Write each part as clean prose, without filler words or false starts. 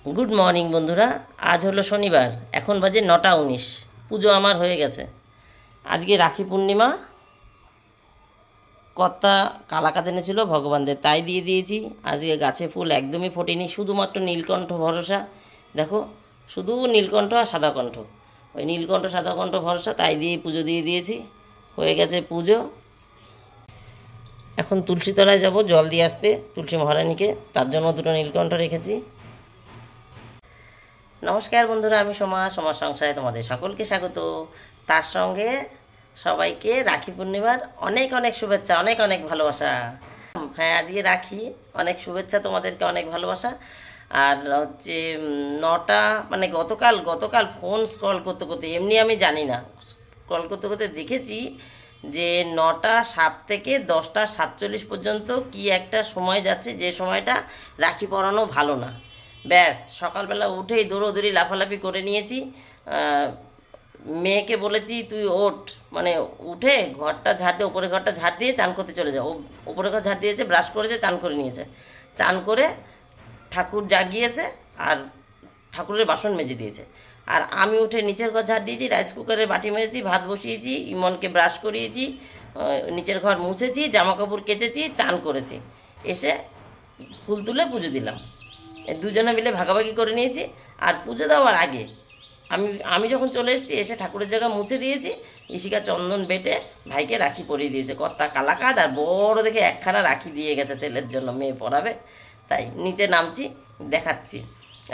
Good morning বন্ধুরা। আজ হলো শনিবার, এখন বাজে 9টা 19। পুজো আমার হয়ে গেছে। আজকে রাখি পূর্ণিমা। কর্তা কালাকাঁদ এনেছিল ভগবানদের, তাই দিয়ে দিয়েছি। আজকে গাছে ফুল একদমই ফোটেনি, শুধুমাত্র নীলকণ্ঠ ভরসা। দেখো, শুধু নীলকণ্ঠ আর সাদাকণ্ঠ, ওই নীলকণ্ঠ সাদাকণ্ঠ ভরসা, তাই দিয়ে পুজো দিয়ে দিয়েছি। হয়ে গেছে পুজো। এখন তুলসী তলায় যাব জল দিয়ে আসতে, তুলসী মহারানীকে, তার জন্য দুটো নীলকণ্ঠ রেখেছি। নমস্কার বন্ধুরা, আমি সমাজ সংসারে তোমাদের সকলকে স্বাগত। তার সঙ্গে সবাইকে রাখি পূর্ণিমার অনেক অনেক শুভেচ্ছা, অনেক অনেক ভালোবাসা। হ্যাঁ, আজকে রাখি, অনেক শুভেচ্ছা তোমাদেরকে, অনেক ভালোবাসা। আর হচ্ছে 9টা, মানে গতকাল ফোন স্ক্রল করতে করতে, এমনি আমি জানি না, স্ক্রল করতে করতে দেখেছি যে 9টা 7 থেকে 10টা 47 পর্যন্ত কি একটা সময় যাচ্ছে, যে সময়টা রাখি পরানো ভালো না। ব্যাস সকালবেলা উঠেই দৌড়োদৌড়ি লাফালাফি করে নিয়েছি। মেয়েকে বলেছি তুই ওঠ, মানে উঠে ঘরটা ঝাড় দিয়ে, উপরে ঘরটা ঝাড় দিয়ে চান করতে চলে যাও। উপরে ঘর ঝাড় দিয়েছে, ব্রাশ করেছে, চান করে নিয়েছে। চান করে ঠাকুর জাগিয়েছে আর ঠাকুরের বাসন মেজে দিয়েছে। আর আমি উঠে নিচের ঘর ঝাড় দিয়েছি, রাইস কুকারে বাটি মেরেছি, ভাত বসিয়েছি, ইমনকে ব্রাশ করিয়েছি, নিচের ঘর মুছেছি, জামা কাপড় কেচেছি, চান করেছি। এসে ফুল তুলে পুজো দিলাম। দুজনে মিলে ভাগাভাগি করে নিয়েছি। আর পুজো দেওয়ার আগে আমি যখন চলে এসেছি, এসে ঠাকুরের জায়গা মুছে দিয়েছি। ইশিকা চন্দন বেটে ভাইকে রাখি পরিয়ে দিয়েছে। কর্তা কালাকাঁদ আর বড় দেখে একখানা রাখি দিয়ে গেছে ছেলের জন্য, মেয়ে পরাবে। তাই নিচে নামছি, দেখাচ্ছি।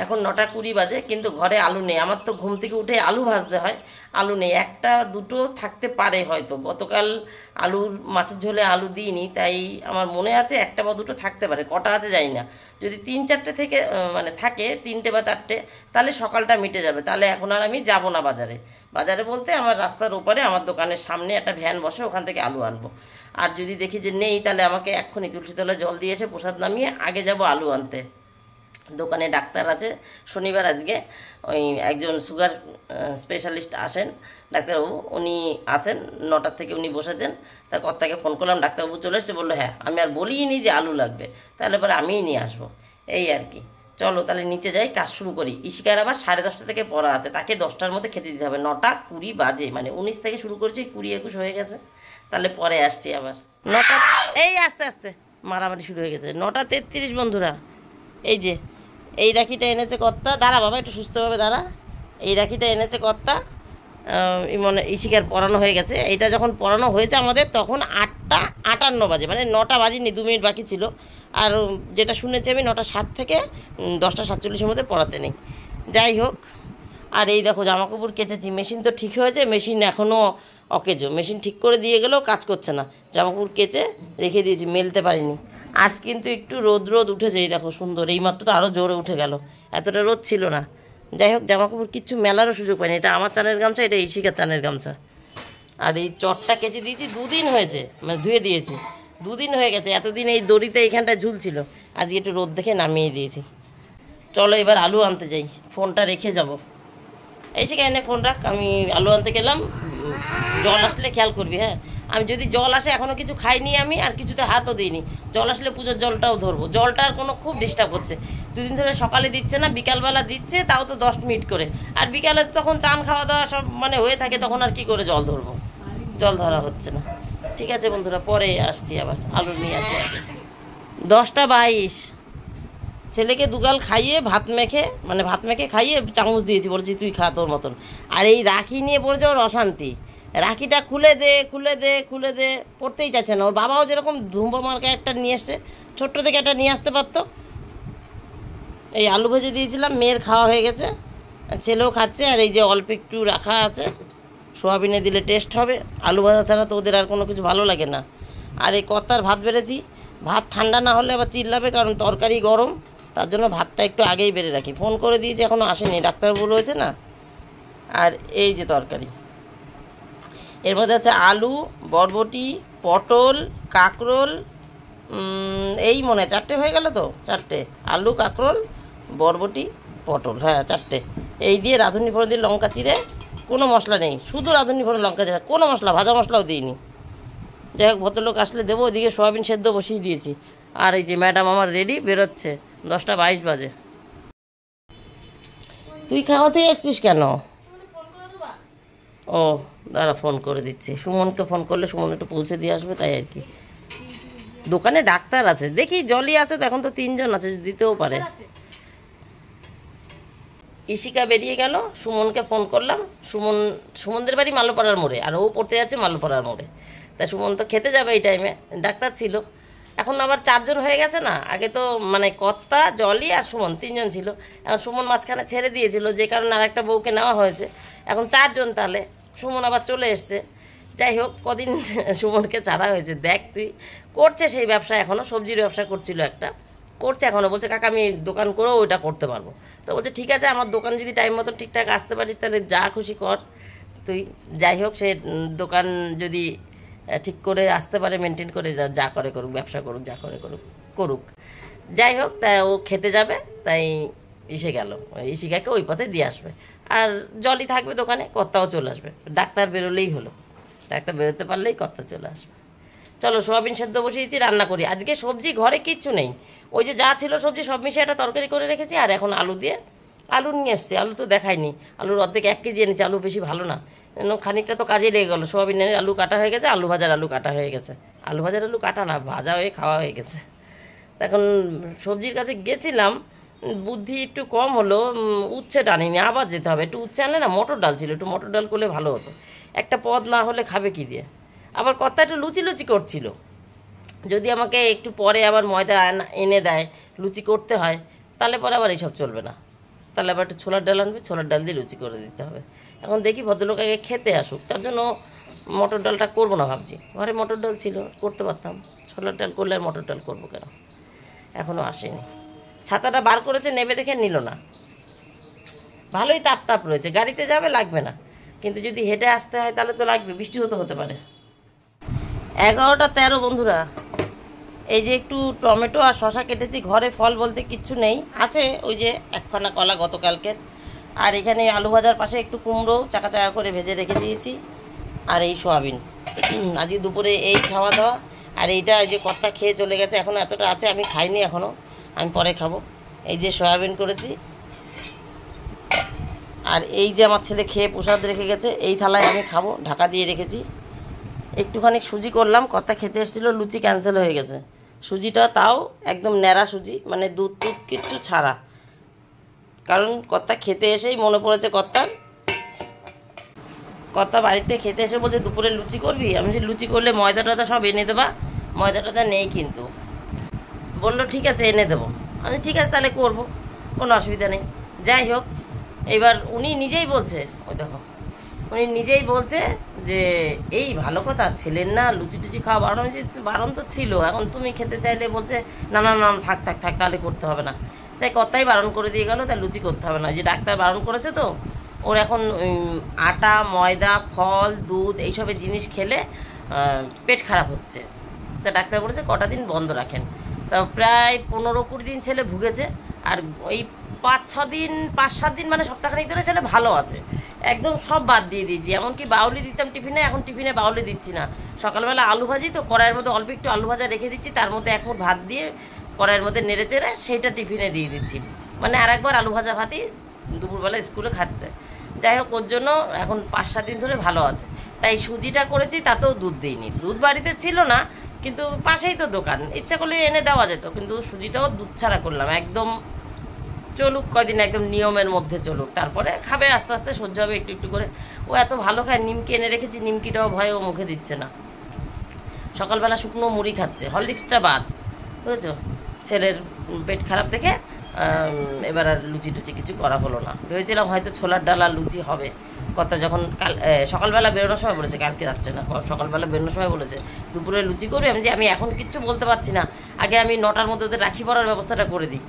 এখন 9টা 20 বাজে, কিন্তু ঘরে আলু নেই। আমার তো ঘুম থেকে উঠে আলু ভাজতে হয়, আলু নেই। একটা দুটো থাকতে পারে হয়তো, গতকাল আলুর মাছের ঝোলে আলু দিইনি, তাই আমার মনে আছে একটা বা দুটো থাকতে পারে। কটা আছে জানি না। যদি 3-4টে থেকে মানে থাকে, 3টে বা 4টে, তাহলে সকালটা মিটে যাবে। তাহলে এখন আর আমি যাব না বাজারে। বাজারে বলতে আমার রাস্তার ওপারে আমার দোকানের সামনে একটা ভ্যান বসে, ওখান থেকে আলু আনবো। আর যদি দেখি যে নেই, তাহলে আমাকে এক্ষুনি তুলসীতলায় জল দিয়ে এসে প্রসাদ নামিয়ে আগে যাব আলু আনতে। দোকানে ডাক্তার আছে শনিবার আজকে, ওই একজন সুগার স্পেশালিস্ট আসেন ডাক্তারবাবু, উনি আছেন 9টার থেকে উনি বসেছেন। তা কর্তাকে ফোন করলাম, ডাক্তারবাবু চলে এসছে। বললো হ্যাঁ, আমি আর বলিনি যে আলু লাগবে, তাহলে পরে আমিই নিয়ে আসবো। এই আর কি। চলো তাহলে নিচে যাই, কাজ শুরু করি। ইশিকার আবার 10:30 থেকে পড়া আছে, তাকে 10টার মধ্যে খেতে দিতে হবে। 9টা 20 বাজে, মানে 19 থেকে শুরু করেছি, 20-21 হয়ে গেছে। তাহলে পরে আসছি আবার 9টা। এই আস্তে আস্তে মারামারি শুরু হয়ে গেছে। 9টা 33 বন্ধুরা। এই যে এই রাখিটা এনেছে কর্তা, দাঁড়া বাবা একটু সুস্থভাবে দাঁড়া। এই রাখিটা এনেছে কর্তা, মানে ইশিকার পড়ানো হয়ে গেছে। এইটা যখন পড়ানো হয়েছে আমাদের, তখন 8টা 58 বাজে, মানে 9টা বাজেনি, 2 মিনিট বাকি ছিল। আর যেটা শুনেছি আমি, 9টা 7 থেকে 10টা 47-এর মধ্যে পড়াতে নেই। যাই হোক, আর এই দেখো জামা কাপড় কেচেছি। মেশিন তো ঠিক হয়েছে, মেশিন এখনও অকেজো। মেশিন ঠিক করে দিয়ে গেলেও কাজ করছে না। জামা কাপড় কেচে রেখে দিয়েছি, মেলতে পারিনি। আজ কিন্তু একটু রোদ উঠেছে, এই দেখো সুন্দর। এইমাত্র তো আরও জোরে উঠে গেল, এতটা রোদ ছিল না। যাই হোক, জামা কাপড় কিচ্ছু মেলারও সুযোগ পাইনি। এটা আমার চানের গামছা, এটা ইশিকার চানের গামছা। আর এই চটটা কেচে দিয়েছি, 2 দিন হয়েছে, মানে ধুয়ে দিয়েছি, 2 দিন হয়ে গেছে। এতদিন এই দড়িতে এইখানটা ঝুলছিল, আজকে একটু রোদ দেখে নামিয়ে দিয়েছি। চলো এবার আলু আনতে যাই, ফোনটা রেখে যাব। এই সে এনে ফোন রাখ, আমি আলু আনতে গেলাম। জল আসলে খেয়াল করবি, হ্যাঁ। আমি যদি জল আসে, এখনও কিছু খাইনি আমি, আর কিছুতে হাতও দিইনি। জল আসলে পুজোর জলটাও ধরবো। জলটার কোনো খুব ডিস্টার্ব করছে। 2 দিন ধরে সকালে দিচ্ছে না, বিকালবেলা দিচ্ছে, তাও তো 10 মিনিট করে। আর বিকালে তখন চান খাওয়া দাওয়া সব মানে হয়ে থাকে, তখন আর কি করে জল ধরবো, জল ধরা হচ্ছে না। ঠিক আছে বন্ধুরা, পরে আসছি আবার, আলু নিয়ে আসি আগে। 10টা 22। ছেলেকে দুগাল খাইয়ে ভাত মেখে খাইয়ে চামচ দিয়েছি, বলছি তুই খা তোর মতন। আর এই রাখি নিয়ে পড়েছে ওর অশান্তি। রাখিটা খুলে দে পড়তেই চাচ্ছে না। ওর বাবাও যেরকম ধুম্বো মার্কা একটা নিয়ে এসছে, ছোট্ট থেকে একটা নিয়ে আসতে পারতো। এই আলু ভেজে দিয়েছিলাম, মেয়ের খাওয়া হয়ে গেছে, ছেলেও খাচ্ছে। আর এই যে অল্প একটু রাখা আছে, সোয়াবিনে দিলে টেস্ট হবে। আলু ভাজা ছাড়া তো ওদের আর কোনো কিছু ভালো লাগে না। আর এই কর্তার ভাত বেড়েছি, ভাত ঠান্ডা না হলে আবার চিল্লাবে, কারণ তরকারি গরম, তার জন্য ভাতটা একটু আগেই বেড়ে রাখি। ফোন করে দিয়েছি, এখনও আসেনি, ডাক্তারবাবু রয়েছে না। আর এই যে তরকারি, এর মধ্যে আছে আলু, বরবটি, পটল, কাঁকরোল, এই মনে হয় 4টে হয়ে গেল তো, 4টে আলু, কাঁকরোল, বরবটি, পটল, হ্যাঁ 4টে। এই দিয়ে রাঁধুনি ফোড়ন দিয়ে লঙ্কা চিড়ে, কোনো মশলা নেই, শুধু রাঁধুনি ফোড়ন লঙ্কা চিড়ে, কোনো মশলা, ভাজা মশলাও দিইনি। যাই হোক, ভদ্রলোক আসলে দেবো। ওদিকে সোয়াবিন সেদ্ধ বসিয়ে দিয়েছি। আর এই যে ম্যাডাম আমার রেডি, বেরোচ্ছে। 10টা 22 বাজে। তুই খাওয়াতে এসছিস কেন? ও দাঁড়া, ফোন করে দিচ্ছি। সুমনকে ফোন করলে সুমন একটু পৌঁছে দিয়ে আসবে, তাই আর কি। দোকানে ডাক্তার আছে, দেখি জলই আছে তো, এখন তো 3 জন আছে, দিতেও পারে। ইশিকা বেরিয়ে গেল, সুমনকে ফোন করলাম। সুমনদের বাড়ি মালোপাড়ার মোড়ে, আর ও পড়তে যাচ্ছে মালোপাড়ার মোড়ে। তাই সুমন তো খেতে যাবে এই টাইমে, ডাক্তার ছিল। এখন আবার 4 জন হয়ে গেছে না, আগে তো মানে কর্তা, জলি আর সুমন 3 জন ছিল। এখন সুমন মাঝখানে ছেড়ে দিয়েছিল, যে কারণে আর একটা বউকে নেওয়া হয়েছে। এখন 4 জন, তাহলে সুমন আবার চলে এসছে। যাই হোক, কদিন সুমনকে ছাড়া হয়েছে। দেখ তুই, করছে সেই ব্যবসা, এখনও সবজির ব্যবসা করছিল একটা, করছে এখনও। বলছে কাকা আমি দোকান করেও ওইটা করতে পারবো। তো বলছে ঠিক আছে, আমার দোকান যদি টাইম মতন ঠিকঠাক আসতে পারিস তাহলে যা খুশি কর তুই। যাই হোক, সে দোকান যদি ঠিক করে আসতে পারে, মেনটেন করে যা করে করুক, ব্যবসা করুক, যা করে করুক করুক। যাই হোক, তাই ও খেতে যাবে, তাই এসে গেল। ইশিকাকে ওই পথে দিয়ে আসবে, আর জলই থাকবে দোকানে, কর্তাও চলে আসবে। ডাক্তার বেরোলেই হলো, ডাক্তার বেরোতে পারলেই কর্তা চলে আসবে। চলো, সোয়াবিন সেদ্ধ বসিয়েছি, রান্না করি। আজকে সবজি ঘরে কিচ্ছু নেই, ওই যে যা ছিল সবজি সব মিশিয়ে একটা তরকারি করে রেখেছি। আর এখন আলু দিয়ে, আলু নিয়ে এসছি, আলু তো দেখায়নি। আলুর অর্ধেক 1 কেজি এনেছি, আলু বেশি ভালো না, খানিকটা তো কাজে লেগে গেলো। সোয়াবিনের আলু কাটা হয়ে গেছে, আলু ভাজার আলু কাটা হয়ে গেছে। আলু ভাজার আলু কাটা না, ভাজা হয়ে খাওয়া হয়ে গেছে। এখন সবজির কাছে গেছিলাম, বুদ্ধি একটু কম হলো, উচ্ছে টানিনি, আবার যেতে হবে। একটু উচ্ছে আনলে না, মটর ডাল ছিল, একটু মটর ডাল করলে ভালো হতো। একটা পদ না হলে খাবে কি দিয়ে? আবার কর্তা একটু লুচি লুচি করছিল, যদি আমাকে একটু পরে আবার ময়দা এনে দেয়, লুচি করতে হয়, তাহলে পরে আবার এইসব চলবে না। তাহলে আবার একটু ছোলার ডাল আনবে, ছোলার ডাল দিয়ে লুচি করে দিতে হবে। এখন দেখি ভদ্রলোক আগে খেতে আসুক, তার জন্য মটর ডালটা করবো না ভাবছি। ঘরে মটর ডাল ছিল, করতে পারতাম। ছোলার ডাল করলে আর মটর ডাল করবো কেন? এখনও আসেনি। ছাতাটা বার করেছে, নেবে দেখে নিল না। ভালোই তাপ তাপ রয়েছে, গাড়িতে যাবে লাগবে না, কিন্তু যদি হেঁটে আসতে হয় তাহলে তো লাগবে, বৃষ্টিও তো হতে পারে। 11টা 13 বন্ধুরা। এই যে একটু টমেটো আর শশা কেটেছি, ঘরে ফল বলতে কিচ্ছু নেই, আছে ওই যে 1 ফানা কলা গতকালকের। আর এখানে আলু ভাজার পাশে একটু কুমড়ো চাকা চাকা করে ভেজে রেখে দিয়েছি, আর এই সোয়াবিন। আজকে দুপুরে এই খাওয়া দাওয়া। আর এইটা এই যে কর্তা খেয়ে চলে গেছে, এখনও এতটা আছে, আমি খাইনি এখনও, আমি পরে খাবো। এই যে সয়াবিন করেছি, আর এই যে আমার ছেলে খেয়ে প্রসাদ রেখে গেছে, এই থালায় আমি খাবো, ঢাকা দিয়ে রেখেছি। একটুখানি সুজি করলাম, কর্তা খেতে এসেছিলো, লুচি ক্যান্সেল হয়ে গেছে। সুজিটা তাও একদম ন্যাড়া সুজি, মানে দুধ টুধ কিচ্ছু ছাড়া। কারণ কর্তা খেতে এসেই মনে পড়েছে, কর্তা বাড়িতে খেতে এসে বলছে দুপুরে লুচি করবি। আমি যে লুচি করলে ময়দা টয়দা সব এনে দেবা, ময়দা টয়দা নেই কিন্তু। বললো ঠিক আছে এনে দেবো। আমি ঠিক আছে তাহলে করবো, কোনো অসুবিধা নেই। যাই হোক, এবার উনি নিজেই বলছে, ওই দেখো, উনি নিজেই বলছে যে এই ভালো কথা, ছেলের না লুচি টুচি খাওয়া বারণ হয়েছে। বারণ তো ছিল, এখন তুমি খেতে চাইলে বলছে না না না থাক থাক থাক, তাহলে করতে হবে না। তাই কর্তাই বারণ করে দিয়ে গেল, তাই লুচি করতে হবে না। যে ডাক্তার বারণ করেছে তো, ওর এখন আটা, ময়দা, ফল, দুধ এইসবের জিনিস খেলে পেট খারাপ হচ্ছে। তা ডাক্তার বলেছে কটা দিন বন্ধ রাখেন। তা প্রায় 15-20 দিন ছেলে ভুগেছে, আর ওই 5-7 দিন মানে সপ্তাহখানিক ধরে ছেলে ভালো আছে। একদম সব বাদ দিয়ে দিয়েছি, এমনকি বাউলি দিতাম টিফিনে, এখন টিফিনে বাউলি দিচ্ছি না। সকালবেলা আলু ভাজি তো, কড়াইয়ের মধ্যে অল্প একটু আলু ভাজা রেখে দিচ্ছি, তার মধ্যে 1 মুঠ ভাত দিয়ে কড়াইয়ের মধ্যে নেড়ে চেড়ে সেইটা টিফিনে দিয়ে দিচ্ছি। মানে আর একবার আলু ভাজা ভাতই দুপুরবেলা স্কুলে খাচ্ছে। যাই হোক, ওর জন্য এখন 5-7 দিন ধরে ভালো আছে। তাই সুজিটা করেছি, তাতেও দুধ দিইনি। দুধ বাড়িতে ছিল না, কিন্তু পাশেই তো দোকান, ইচ্ছা করলে এনে দেওয়া যেত, কিন্তু সুজিটাও দুধ ছাড়া করলাম। একদম চলুক কয়দিন, একদম নিয়মের মধ্যে চলুক, তারপরে খাবে, আস্তে আস্তে সহ্য হবে একটু একটু করে। ও এত ভালো খায়, নিমকি এনে রেখেছি, নিমকিটাও ভয়ে ও মুখে দিচ্ছে না। সকালবেলা শুকনো মুড়ি খাচ্ছে, হরলিক্সটা বাদ, বুঝেছো। ছেলের পেট খারাপ দেখে এবার আর লুচি টুচি কিছু করা হলো না। ভেবেছিলাম হয়তো ছোলার ডাল আর লুচি হবে। কথা যখন সকালবেলা বেরোনোর সময় বলেছে, কালকে রাত্রে না, সকালবেলা বেরোনোর সময় বলেছে দুপুরে লুচি করবে। আমি এখন কিচ্ছু বলতে পারছি না, আগে আমি 9টার মধ্যে ওদের রাখি পড়ার ব্যবস্থাটা করে দিই।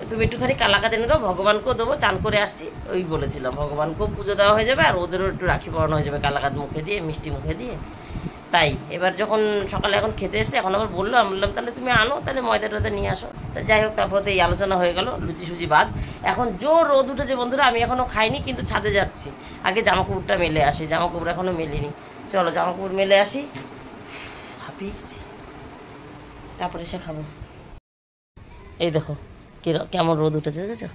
তুমি একটুখানি কালাকাত এনে দাও, ভগবানকেও দেবো, চান করে আসছি ওই বলেছিলাম, ভগবানকেও পুজো দেওয়া হয়ে যাবে, আর ওদেরও একটু রাখি পড়ানো হয়ে যাবে কালাকাত মুখে দিয়ে, মিষ্টি মুখে দিয়ে। তাই এবার যখন সকালে এখন খেতে এসে, এখন আবার বললো, আমি বললাম তাহলে তুমি আনো, তাহলে ময়দা টয়দা নিয়ে আসো। তা যাই হোক, তারপরে তো এই আলোচনা হয়ে গেল, লুচি সুজি বাদ। এখন জোর রোদ উঠেছে বন্ধুরা, আমি এখনও খাইনি, কিন্তু ছাদে যাচ্ছি। আগে জামাকাপড়টা মেলে আসি, জামাকাপড় এখনও মেলিনি। চলো জামাকাপড় মেলে আসি, হাঁপিয়ে গেছি, তারপরে এসে খাবো। এই দেখো কেমন রোদ উঠেছে, দেখেছো?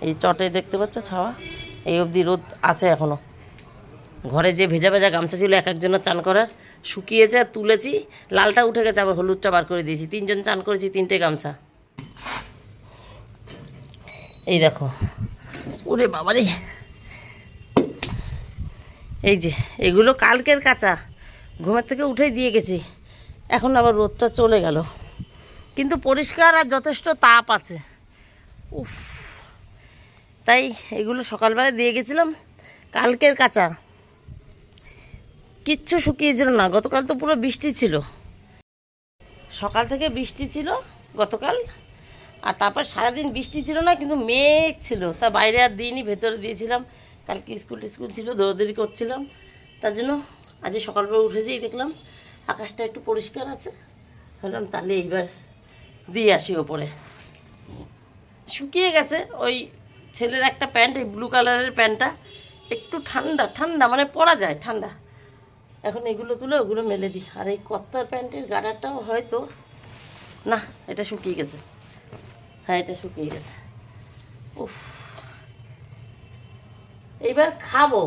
এই চটে দেখতে পাচ্ছ ছাওয়া, এই অবধি রোদ আছে এখনও। ঘরে যে ভেজা ভেজা গামছা ছিল এক একজনের চান করার, শুকিয়েছে আর তুলেছি। লালটা উঠে গেছে, আবার হলুদটা বার করে দিয়েছি। 3 জন চান করেছি, 3টে গামছা। এই দেখো, ওরে বাবারে, এই যে এগুলো কালকের কাঁচা, ঘুমের থেকে উঠেই দিয়ে গেছি। এখন আবার রোদটা চলে গেল, কিন্তু পরিষ্কার আর যথেষ্ট তাপ আছে। উফ, তাই এগুলো সকালবেলা দিয়ে গেছিলাম, কালকের কাঁচা, কিচ্ছু শুকিয়েছিল না। গতকাল তো পুরো বৃষ্টি ছিল, সকাল থেকে বৃষ্টি ছিল গতকাল। আর তারপর সারাদিন বৃষ্টি ছিল না, কিন্তু মেঘ ছিল। তা বাইরে আর দিইনি, ভেতরে দিয়েছিলাম। কালকে স্কুল ছিল, দৌড়দৌড়ি করছিলাম, তার জন্য আজ সকালবেলা উঠে যেই দেখলাম আকাশটা একটু পরিষ্কার আছে। ভাবলাম তাহলে এইবার দিয়ে আসি ওপরে। শুকিয়ে গেছে। ওই ছেলের একটা প্যান্ট, এই ব্লু কালারের প্যান্টটা একটু ঠান্ডা ঠান্ডা, মানে পরা যায় ঠান্ডা। এখন এগুলো তুলে ওগুলো মেলে দিই। আর এই কত্তার প্যান্টের গাডারটাও হয়তো না, এটা শুকিয়ে গেছে। হ্যাঁ, এটা শুকিয়ে গেছে। উফ, এইবার খাবো,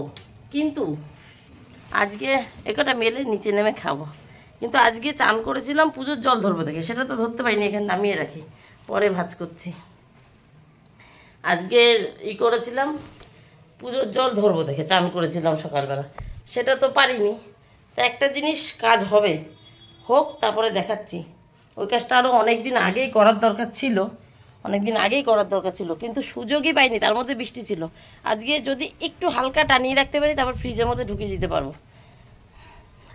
কিন্তু আজকে একটা মেলে নিচে নেমে খাবো। কিন্তু আজকে চান করেছিলাম পুজোর জল ধরবো দেখে, সেটা তো ধরতে পারিনি, এখানে নামিয়ে রাখি, পরে ভাঁজ করছি। আজকে করেছিলাম পুজোর জল ধরবো দেখে, চান করেছিলাম সকালবেলা, সেটা তো পারিনি। তা একটা জিনিস কাজ হবে, হোক, তারপরে দেখাচ্ছি। ওই কাজটা আরও অনেক দিন আগেই করার দরকার ছিল, কিন্তু সুযোগই পাইনি। তার মধ্যে বৃষ্টি ছিল। আজকে যদি একটু হালকা টানিয়ে রাখতে পারি, তারপর ফ্রিজের মধ্যে ঢুকিয়ে দিতে পারবো।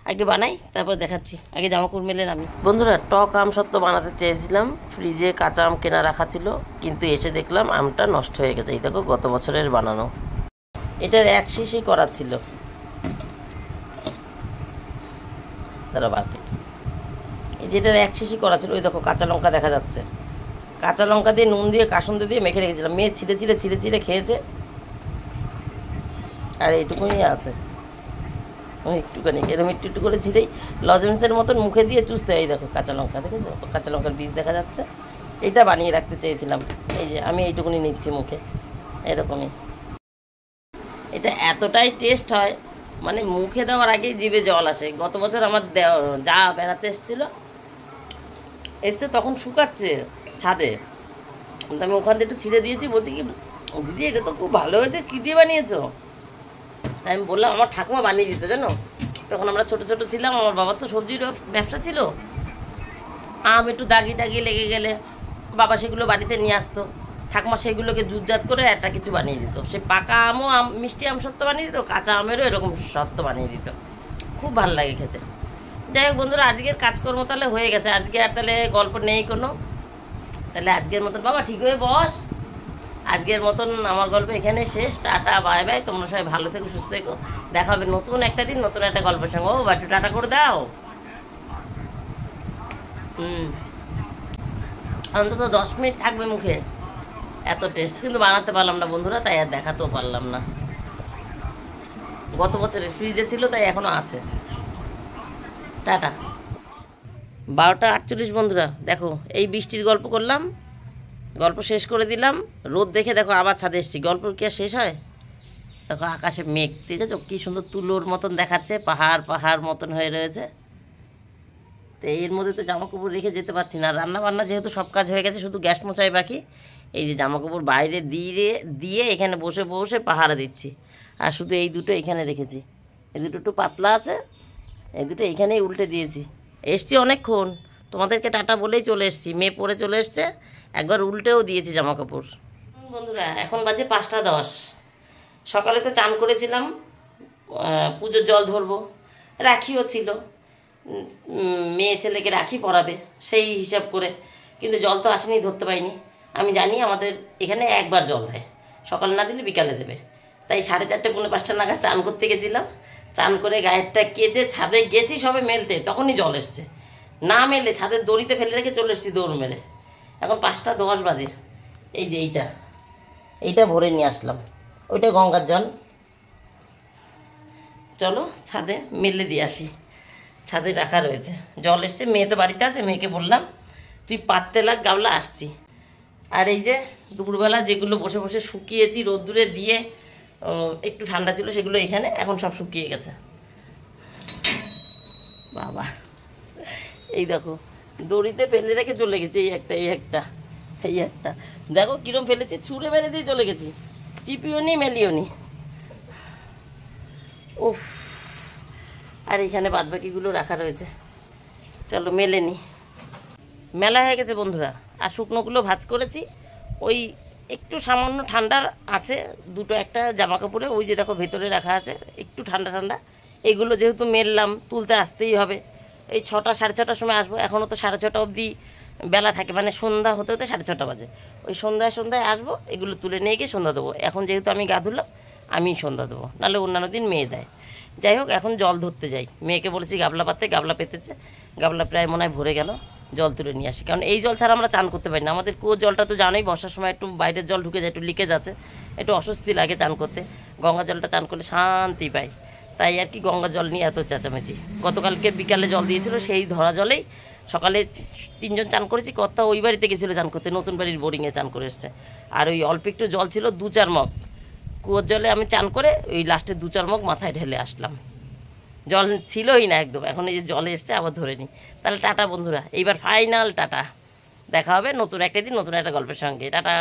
আগে বানাই, তারপর দেখাচ্ছি। আগে জামাকাপড় মেলে নামি। বন্ধুরা, টক আম সত্ত্ব বানাতে চেয়েছিলাম, ফ্রিজে কাঁচা আম কেনা রাখা ছিল, কিন্তু এসে দেখলাম আমটা নষ্ট হয়ে গেছে। এই দেখো, গত বছরের বানানো। এটার 1 শিশি করা ছিল। দাঁড়া বার করি। এই যেটার 1 শিশি করা ছিল, ওই দেখো কাঁচা লঙ্কা দেখা যাচ্ছে। কাঁচা লঙ্কা দিয়ে নুন দিয়ে কাসুন্দ দিয়ে মেখে রেখেছিলাম। মেয়ে ছিঁড়ে ছিঁড়ে খেয়েছে, আর এইটুকুনি আছে। একটুখানি এরকম একটু করে ছিঁড়েই লজেন্সের মতন মুখে দিয়ে চুষতে হয়। এই দেখো কাঁচা লঙ্কা, দেখেছো, কাঁচা লঙ্কার বীজ দেখা যাচ্ছে। এটা বানিয়ে রাখতে চেয়েছিলাম। এই যে আমি এইটুকুনি নিচ্ছি মুখে, এরকমই। এটা এতটাই টেস্ট হয়, মানে মুখে দেওয়ার আগেই জিভে জল আসে। গত বছর আমার যা বেড়াতে এসছে, তখন শুকাচ্ছে ছাদে। আমি ওখান থেকে একটু ছিঁড়ে দিয়েছি, বলছি কি দিদি, এটা তো খুব ভালো হয়েছে, কী দিয়ে বানিয়েছো? তাই আমি বললাম আমার ঠাকুমা বানিয়ে দিত, জানো। তখন আমরা ছোট ছোট ছিলাম, আমার বাবার তো সবজির ব্যবসা ছিল। আম একটু দাগি লেগে গেলে বাবা সেগুলো বাড়িতে নিয়ে আসতো। ঠাকুমা সেগুলোকে জুতজাত করে একটা কিছু বানিয়ে দিত। সে পাকা আমও মিষ্টি আম সত্ত্ব বানিয়ে দিত, কাঁচা আমেরও এরকম সত্ত্ব বানিয়ে দিত। খুব ভালো লাগে খেতে। যাই হোক বন্ধুরা, আজকের কাজকর্ম তাহলে হয়ে গেছে। আজকে আর তাহলে গল্প নেই কোনো। তাহলে আজকের মতন, বাবা ঠিক হয়ে বস, আজকের মতন আমার গল্প এখানে শেষ। Tata, bye bye. তোমরা সবাই ভালো থেকো, সুস্থ থেকো। দেখা হবে নতুন একটা দিন, নতুন একটা গল্পের সঙ্গে। ও বাটু, টাটা করে দাও। অন্তত 10 মিনিট থাকবে মুখে, এত টেস্ট। কিন্তু বানাতে পারলাম না বন্ধুরা, তাই আর দেখাতেও পারলাম না। গত বছরের ফ্রিজে ছিল, তাই এখনো আছে। টাটা। 12টা 48 বন্ধুরা। দেখো, এই বৃষ্টির গল্প করলাম, গল্প শেষ করে দিলাম। রোদ দেখে দেখো আবার ছাদে এসেছি। গল্প কি আর শেষ হয়? দেখো আকাশে মেঘ, ঠিক আছে, কী সুন্দর তুলোর মতন দেখাচ্ছে, পাহাড় মতন হয়ে রয়েছে। তো এর মধ্যে তো জামাকাপড় রেখে যেতে পারছি না। রান্না বান্না যেহেতু সব কাজ হয়ে গেছে, শুধু গ্যাস মোছাই বাকি। এই যে জামাকাপড় বাইরে দিয়ে এখানে বসে পাহারা দিচ্ছি। আর শুধু এই দুটো এখানে রেখেছি। এই দুটো একটু পাতলা আছে, এই দুটো এইখানেই উল্টে দিয়েছি। এসছি অনেকক্ষণ, তোমাদেরকে টাটা বলেই চলে এসেছি। মেয়ে পরে চলে এসছে, একবার উল্টেও দিয়েছি জামাকাপড়। বন্ধুরা, এখন বাজে 5টা 10। সকালে তো চান করেছিলাম, পুজোর জল ধরবো, রাখিও ছিল, মেয়ে ছেলেকে রাখি পরাবে সেই হিসাব করে। কিন্তু জল তো আসেনি, ধরতে পারিনি। আমি জানি আমাদের এখানে একবার জল দেয়, সকালে না দিলে বিকালে দেবে। তাই 4:30 পৌনে 5টা নাগাদ চান করতে গেছিলাম। চান করে গায়েরটা কেচে ছাদে গেছি সবে মেলতে, তখনই জল এসছে। না মেলে ছাদের দড়িতে ফেলে রেখে চলে এসেছি দৌড় মেরে। এখন 5টা 10 বাজে। এই যে এইটা ভরে নিয়ে আসলাম, ওইটা গঙ্গার জল। চলো ছাদে মেলে দিয়ে আসি। ছাদে রাখা রয়েছে, জল এসছে। মেয়ে তো বাড়িতে আছে, মেয়েকে বললাম তুই পাততে লাগ, গাবলা আসছি। আর এই যে দুপুরবেলা যেগুলো বসে বসে শুকিয়েছি রোদ্দুরে দিয়ে, একটু ঠান্ডা ছিল সেগুলো এখানে, এখন সব শুকিয়ে গেছে। বাবা এই দেখো দড়িতে ফেলে রেখে চলে গেছে, এই একটা এই একটা এই একটা, দেখো কিরম ফেলেছি, ছুঁড়ে মেরে দিয়ে চলে গেছি, চিপিও নি মেলিও নি। উফ, আর এখানে বাদবাকিগুলো রাখা রয়েছে, চলো মেলে নি। মেলা হয়ে গেছে বন্ধুরা, আর শুকনোগুলো ভাঁজ করেছি, ওই একটু সামান্য ঠান্ডা আছে দুটো একটা জামা কাপড়ে, ওই যে দেখো ভেতরে রাখা আছে একটু ঠান্ডা ঠান্ডা। এগুলো যেহেতু মেললাম তুলতে আসতেই হবে, এই 6টা 6:30টার সময় আসবো, এখনও তো 6:30 অবধি বেলা থাকে, মানে সন্ধ্যা হতে হতে 6:30 বাজে, ওই সন্ধ্যায় আসবো, এগুলো তুলে নিয়ে গিয়ে সন্ধ্যা দেবো। এখন যেহেতু আমি গা ধুলাম আমি সন্ধ্যা দেবো, নাহলে অন্যান্য দিন মেয়ে দেয়। যাই হোক এখন জল ধরতে যাই, মেয়েকে বলেছি গাবলা পাততে, গাবলা পেতেছে, গাবলা প্রায় মনে হয় ভরে গেল, জল তুলে নিয়ে আসি, কারণ এই জল ছাড়া আমরা চান করতে পারি না। আমাদের কুয়োর জলটা তো জানোই বর্ষার সময় একটু বাইরের জল ঢুকে যায়, একটু লিকেজ আছে, একটু অস্বস্তি লাগে চান করতে, গঙ্গা জলটা চান করলে শান্তি পাই, তাই আর কি গঙ্গা জল নিয়ে এত চেঁচামেচি। গতকালকে বিকালে জল দিয়েছিল, সেই ধরা জলেই সকালে 3জন চান করেছি, কর্তা ওই বাড়িতে গেছিলো চান করতে, নতুন বাড়ির বোরিংয়ে চান করে এসছে, আর ওই অল্প একটু জল ছিল 2-4 মগ, কুয়োর জলে আমি চান করে ওই লাস্টে 2-4 মগ মাথায় ঢেলে আসলাম, জল ছিলই না একদম, এখন এই যে জলে এসছে আবার ধরে নিই। তাহলে টাটা বন্ধুরা, এইবার ফাইনাল টাটা, দেখা হবে নতুন একটা দিন নতুন একটা গল্পের সঙ্গে, টাটা।